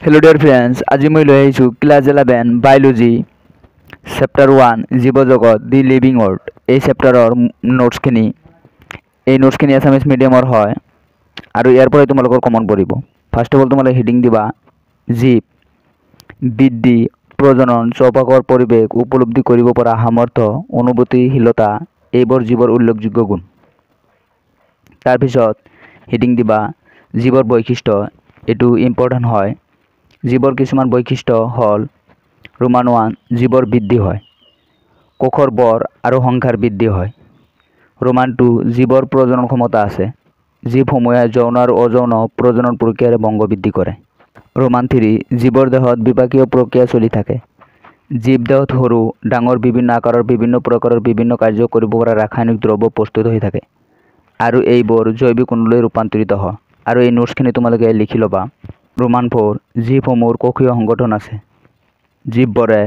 Hello dear friends, আজি মই লৈ আহিছোঁ ক্লাছ 11 বায়োলজি চেপ্টাৰ 1 জীৱ জগত দি লিভিং ৱৰ্ল্ড। এই চেপ্টাৰৰ নোটছখিনি আছামিজ মিডিয়ামৰ হয় আৰু ইয়াৰ পৰাই তোমালোকৰ কমন পৰিব। ফাৰ্ষ্ট অফ অল তোমালোকে হেডিং দিবা জীৱ বৃদ্ধি প্ৰজনন চৌপাশৰ পৰিৱেশ উপলব্ধি কৰিব পৰা সামৰ্থ্য অনুভূতিশীলতা এইবোৰ জীৱৰ উল্লেখযোগ্য গুণ। তাৰপিছত হেডিং দিবা জীৱৰ বৈশিষ্ট্য, এইটো ইম্পৰ্টেণ্ট হয়। জীৱৰ কিছুমান বৈশিষ্ট্য হ'ল ৰোমান 1 জীৱৰ বৃদ্ধি হয়, কোষৰ বৰ আৰু সংখ্যাৰ বৃদ্ধি হয়। ৰোমান 2 জীৱৰ প্ৰজনন ক্ষমতা আছে, জীৱসমূহে যৌন আৰু অযৌন প্ৰজনন প্ৰক্ৰিয়াৰে বংশবৃদ্ধি কৰে। ৰোমান 3 জীৱৰ দেহত বিপাকীয় প্ৰক্ৰিয়া চলি থাকে, জীৱ দেহত সৰু ডাঙৰ বিভিন্ন আকাৰৰ বিভিন্ন প্ৰকাৰৰ বিভিন্ন কাৰ্য কৰিব পৰা ৰাসায়নিক দ্ৰব্য প্ৰস্তুত হৈ থাকে আৰু এইবোৰ জৈৱিক অণুলৈ ৰূপান্তৰিত হয়। আৰু এই নোটছখিনি তোমালোকে লিখি ল'বা। ৰোমান 4 জীৱসমূহৰ কোষীয় সংগঠন আছে, জীৱবোৰে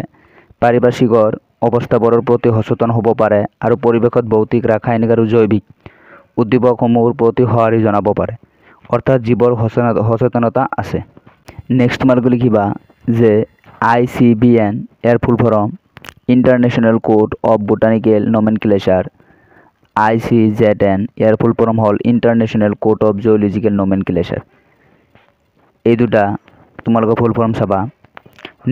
পাৰিপাৰ্শ্বিকৰ অৱস্থাবোৰৰ প্ৰতি সচেতন হ'ব পাৰে আৰু পৰিৱেশত ভৌতিক ৰাসায়নিক আৰু জৈৱিক উদ্দীপকসমূহৰ প্ৰতি সঁহাৰি জনাব পাৰে, অৰ্থাৎ জীৱৰ সচেতনতা আছে। নেক্সট তোমালোকে লিখিবা যে ICBN ইয়াৰ full form international code of botanical nomenclature. ICZN ইয়াৰ ফুল ফৰ্ম হ'ল international code of zoological nomenclature. এই দুটা তোমালোকে ফুল ফৰ্ম চাবা।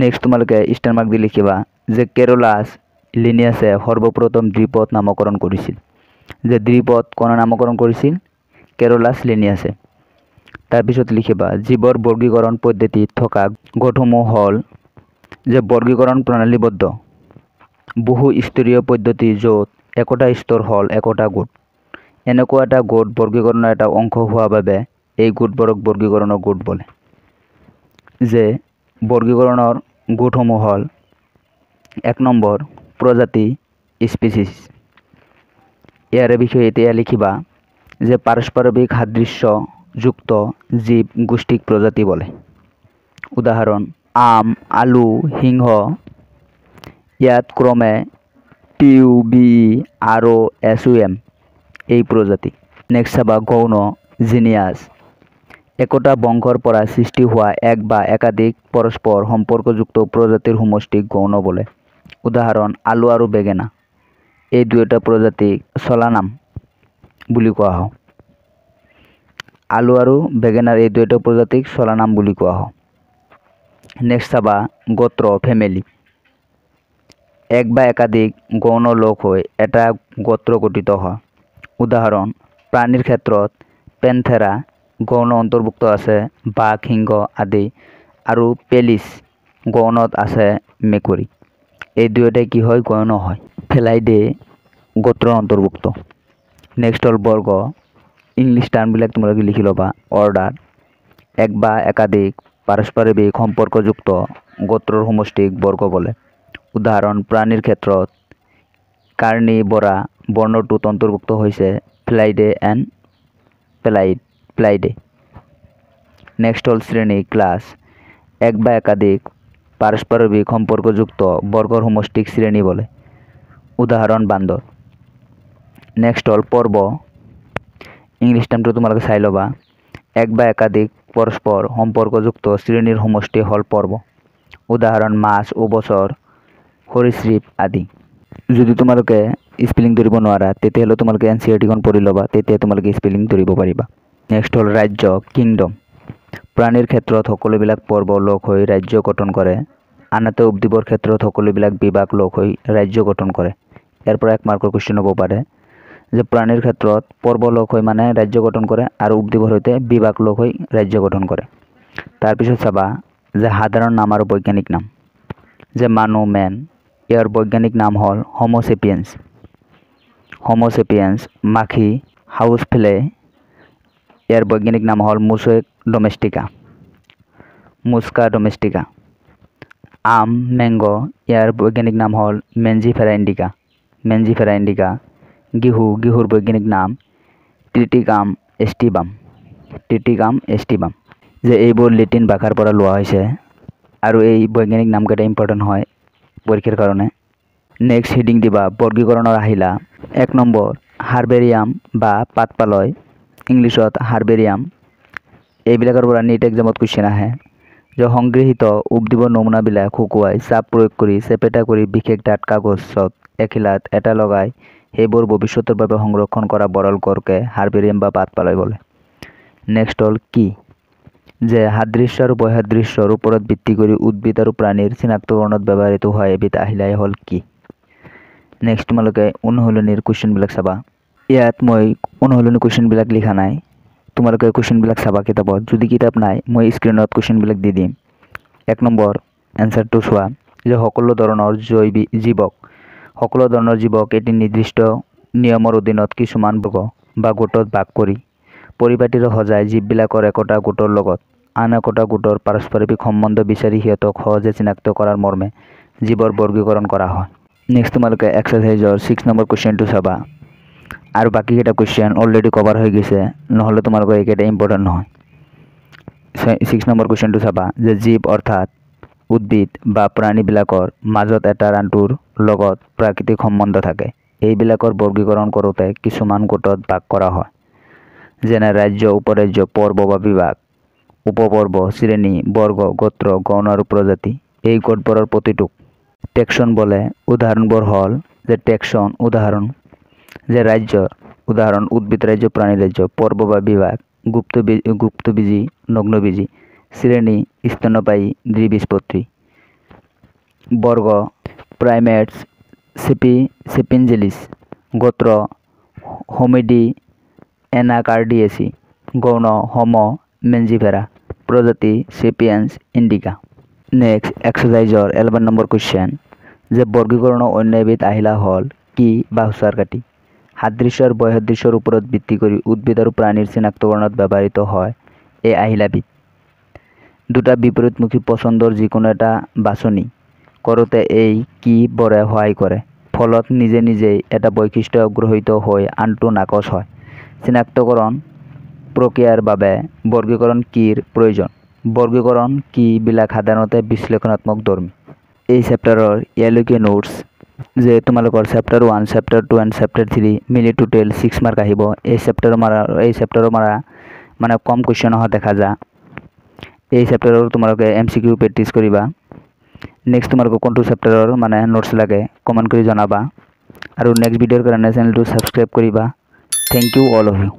নেক্সট তোমালোকে ষ্টাৰ মাৰ্ক দি লিখিবা যে কেৰলাছ লিনিয়াছে সৰ্বপ্ৰথম দ্বিপদ নামকৰণ কৰিছিল। যে দ্বিপদ কোনে নামকৰণ কৰিছিল? কেৰলাছ লিনিয়াছে। তাৰপিছত লিখিবা জীৱৰ বৰ্গীকৰণ পদ্ধতিত থকা গোটসমূহ হ'ল যে বৰ্গীকৰণ প্ৰণালীবদ্ধ বহু স্তৰীয় পদ্ধতি য'ত একোটা স্তৰ হ'ল একোটা গোট। এনেকুৱা এটা গোট বৰ্গীকৰণৰ এটা অংশ হোৱা বাবে এই গোটবোৰক বৰ্গীকৰণৰ গোট বোলে। যে বৰ্গীকৰণৰ গোটসমূহ হ'ল 1 নম্বৰ প্ৰজাতি স্পিচিছ। ইয়াৰে বিষয়ে এতিয়া লিখিবা যে পাৰস্পৰিক সাদৃশ্যযুক্ত জীৱ গোষ্ঠীক প্ৰজাতি বোলে। উদাহৰণ আম, আলু, সিংহ। ইয়াত ক্ৰমে PUBE আৰু SUM এই প্ৰজাতি। নেক্সট চাবা গৌণ জিনিয়াছ, একোটা বংশৰ পৰা সৃষ্টি হোৱা এক বা একাধিক পৰস্পৰ সম্পৰ্কযুক্ত প্ৰজাতিৰ সমষ্টিক গৌণ বোলে। উদাহৰণ আলু আৰু বেঙেনা। এই দুয়োটা প্ৰজাতিক চলানাম বুলি কোৱা হয়। আলু আৰু বেঙেনাৰ এই দুয়োটা প্ৰজাতিক চলানাম বুলি কোৱা হয়। নেক্সট চাবা গোত্ৰ ফেমিলি, এক বা একাধিক গৌণ লোক হৈ এটা গোত্ৰ গঠিত হয়। উদাহৰণ প্ৰাণীৰ ক্ষেত্ৰত পেন্থেৰা গৌণ অন্তৰ্ভুক্ত আছে বাঘ, সিংহ আদি, আৰু পেলিছ গৌণত আছে মেকুৰী। এই দুয়োটাই কি হয়? গৌণ হয়। ফেলাইডে গোত্ৰৰ অন্তৰ্ভুক্ত। নেক্সট হ'ল বৰ্গ, ইংলিছ টাৰ্মবিলাক তোমালোকে লিখি ল'বা। অৰ্ডাৰ, এক বা একাধিক পাৰস্পৰিক সম্পৰ্কযুক্ত গোত্ৰৰ সমষ্টিক বৰ্গ বোলে। উদাহৰণ প্ৰাণীৰ ক্ষেত্ৰত কাৰ্নিভৰা বৰ্ণটোত অন্তৰ্ভুক্ত হৈছে ফেলাইডে এণ্ড প্লাইডে। নেক্সট হ'ল শ্ৰেণী ক্লাছ, এক বা একাধিক পাৰস্পৰিক সম্পৰ্কযুক্ত বৰ্গৰ সমষ্টিক শ্ৰেণী বোলে। উদাহৰণ বান্দৰ। নেক্সট হ'ল পৰ্ব, ইংলিছ টাৰ্মটো তোমালোকে চাই ল'বা। এক বা একাধিক পৰস্পৰ সম্পৰ্কযুক্ত শ্ৰেণীৰ সমষ্টি হ'ল পৰ্ব। উদাহৰণ মাছ, উভচৰ, সৰীসৃপ আদি। যদি তোমালোকে স্পেলিং ধৰিব নোৱাৰা তেতিয়াহ'লে তোমালোকে NCERT-খন পঢ়ি ল'বা, তেতিয়া তোমালোকে স্পেলিং ধৰিব পাৰিবা। নেক্সট হ'ল ৰাজ্য কিংডম, প্ৰাণীৰ ক্ষেত্ৰত সকলোবিলাক পৰ্ব লগ হৈ ৰাজ্য গঠন কৰে, আনহাতে উদ্ভিদৰ ক্ষেত্ৰত সকলোবিলাক বিভাগ লগ হৈ ৰাজ্য গঠন কৰে। ইয়াৰ পৰা 1 মাৰ্কৰ কুৱেশ্যন হ'ব পাৰে যে প্ৰাণীৰ ক্ষেত্ৰত পৰ্ব লগ হৈ মানে ৰাজ্য গঠন কৰে আৰু উদ্ভিদৰ সৈতে বিভাগ লগ হৈ ৰাজ্য গঠন কৰে। তাৰপিছত চাবা যে সাধাৰণ নাম আৰু বৈজ্ঞানিক নাম। যে মানুহ মেন, ইয়াৰ বৈজ্ঞানিক নাম হ'ল হোমোচেপিয়েন্স। মাখি হাউচ ফ্লে, ইয়াৰ বৈজ্ঞানিক নাম হ'ল মুস্কা ডোমেষ্টিকা। আম মেংগো, ইয়াৰ বৈজ্ঞানিক নাম হ'ল মেঞ্জিফেৰা ইণ্ডিকা। গিহুৰ বৈজ্ঞানিক নাম ট্ৰিটিকাম এষ্টিবাম। যে এইবোৰ লেটিন ভাষাৰ পৰা লোৱা হৈছে আৰু এই বৈজ্ঞানিক নামকেইটা ইম্পৰ্টেণ্ট হয় পৰীক্ষাৰ কাৰণে। নেক্সট হেডিং দিবা বৰ্গীকৰণৰ আহিলা। 1 নম্বৰ হাৰ্বেৰিয়াম বা পাতপালয়, ইংলিছত হাৰ্বেৰিয়াম। এইবিলাকৰ পৰা নিট এক্সামত কুৱেশ্যন আহে। যে সংগৃহীত উদ্দীপৰ নমুনাবিলাক শুকুৱাই চাপ প্ৰয়োগ কৰি চেপেটা কৰি বিশেষ ডাঠ কাগজত এখিলাত এটা লগাই সেইবোৰ ভৱিষ্যতৰ বাবে সংৰক্ষণ কৰা বৰল গড়কে হাৰ্বেৰিয়াম বা পাতপালাই বলে। নেক্সট হ'ল কি, যে সাদৃশ্য আৰু বৈসাদৃশ্যৰ ওপৰত ভিত্তি কৰি উদ্ভিদ আৰু প্ৰাণীৰ চিনাক্তকৰণত ব্যৱহৃত হোৱা এবিধ আহিলাই হ'ল কি। নেক্সট তোমালোকে অনুশীলনীৰ কুৱেশ্যনবিলাক চাবা। ইয়াত মই অনুশীলনী কুৱেশ্যনবিলাক লিখা নাই, তোমালোকে কুৱেশ্যনবিলাক চাবা কিতাপত। যদি কিতাপ নাই মই স্ক্ৰীনত কুৱেশ্যনবিলাক দি দিম। 1 নম্বৰ এনচাৰটো চোৱা, যে সকলো ধৰণৰ জীৱক এটি নিৰ্দিষ্ট নিয়মৰ অধীনত কিছুমান বৰ্গ বা গোটত ভাগ কৰি পৰিপাটিৰে সজাই জীৱবিলাকৰ একোটা গোটৰ লগত আন একোটা গোটৰ পাৰস্পৰিক সম্বন্ধ বিচাৰি সিহঁতক সহজে চিনাক্ত কৰাৰ মৰ্মে জীৱৰ বৰ্গীকৰণ কৰা হয়। নেক্সট তোমালোকে এক্সাৰচাইজৰ 6 নম্বৰ কুৱেশ্যনটো চাবা। আৰু বাকীকেইটা কুৱেশ্যন অলৰেডি কভাৰ হৈ গৈছে, নহ'লে তোমালোকৰ এইকেইটা ইম্পৰ্টেণ্ট নহয়। 6 নম্বৰ কুৱেশ্যনটো চাবা, যে জীৱ অৰ্থাৎ উদ্ভিদ বা প্ৰাণীবিলাকৰ মাজত এটা আনটোৰ লগত প্ৰাকৃতিক সম্বন্ধ থাকে। এইবিলাকৰ বৰ্গীকৰণ কৰোঁতে কিছুমান গোটত ভাগ কৰা হয়, যেনে ৰাজ্য, উপৰাজ্য, পৰ্ব বা বিভাগ, উপপৰ্ব, শ্ৰেণী, বৰ্গ, গোত্ৰ, গণ আৰু প্ৰজাতি। এই গোটবোৰৰ প্ৰতিটোক টেক্সন বোলে। উদাহৰণবোৰ হ'ল যে টেক্সন উদাহৰণ, যে ৰাজ্যৰ উদাহৰণ উদ্ভিদ ৰাজ্য, প্ৰাণী ৰাজ্য, পৰ্ব বা বিভাগ গুপ্তবীজী, নগ্নবীজী, শ্ৰেণী স্তন্যপায়ী, দ্বিবীজপত্ৰী, বৰ্গ প্ৰাইমেটছ, চেপিনজেলিছ, গোত্ৰ হোমিডি এনাকাৰ্ডিয়েচি, গৌণ হোমো মেঞ্জিভেৰা, প্ৰজাতি চেপিয়েন্স ইণ্ডিকা। নেক্সট এক্সাৰচাইজৰ 11 নম্বৰ কুৱেশ্যন, যে বৰ্গীকৰণৰ অন্য এবিধ আহিলা হ'ল কি বা হুঁচাৰ কাঠি। সাদৃশ্য আৰু বৈসাদৃশ্যৰ ওপৰত ভিত্তি কৰি উদ্ভিদ আৰু প্ৰাণীৰ চিনাক্তকৰণত ব্যৱহৃত হয় এই আহিলাবিধ। দুটা বিপৰীতমুখী পছন্দৰ যিকোনো এটা বাছনি কৰোঁতে এই কি বোৰে সহায় কৰে। ফলত নিজে নিজেই এটা বৈশিষ্ট্য গ্ৰহীত হৈ আনটো নাকচ হয়। চিনাক্তকৰণ প্ৰক্ৰিয়াৰ বাবে বৰ্গীকৰণ কীৰ প্ৰয়োজন। বৰ্গীকৰণ কীবিলাক সাধাৰণতে বিশ্লেষণাত্মক ধৰ্মী। এই চেপ্টাৰৰ ইয়ালৈকে নোটছ, যে তোমালোকৰ চেপ্টাৰ 1, চেপ্টাৰ 2 এণ্ড চেপ্টাৰ 3 মিলি টোটেল 6 মাৰ্ক আহিব। এই চেপ্টাৰৰ মাৰা মানে কম কুৱেশ্যন অহা দেখা যায়। এই চেপ্টাৰৰ তোমালোকে MCQ প্ৰেক্টিছ কৰিবা। নেক্সট তোমালোকক কোনটো চেপ্টাৰৰ মানে নোটছ লাগে কমেণ্ট কৰি জনাবা, আৰু নেক্সট ভিডিঅ'ৰ কাৰণে চেনেলটো ছাবস্ক্ৰাইব কৰিবা। Thank you all of U.